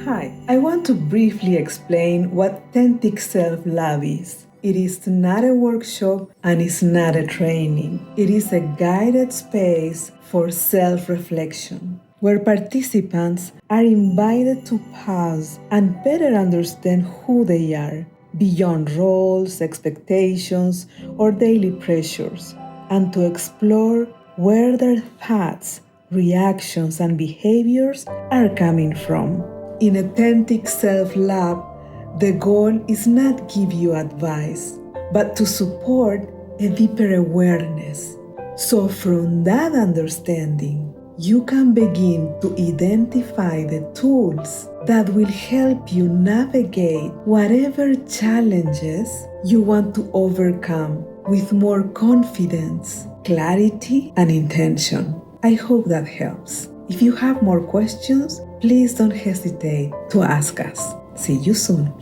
Hi, I want to briefly explain what TentikSelf Lab is. It is not a workshop and it's not a training. It is a guided space for self-reflection, where participants are invited to pause and better understand who they are, beyond roles, expectations, or daily pressures, and to explore where their thoughts, reactions, and behaviors are coming from. In a TentikSelf Lab, the goal is not give you advice, but to support a deeper awareness. So from that understanding, you can begin to identify the tools that will help you navigate whatever challenges you want to overcome with more confidence, clarity, and intention. I hope that helps. If you have more questions, please don't hesitate to ask us. See you soon.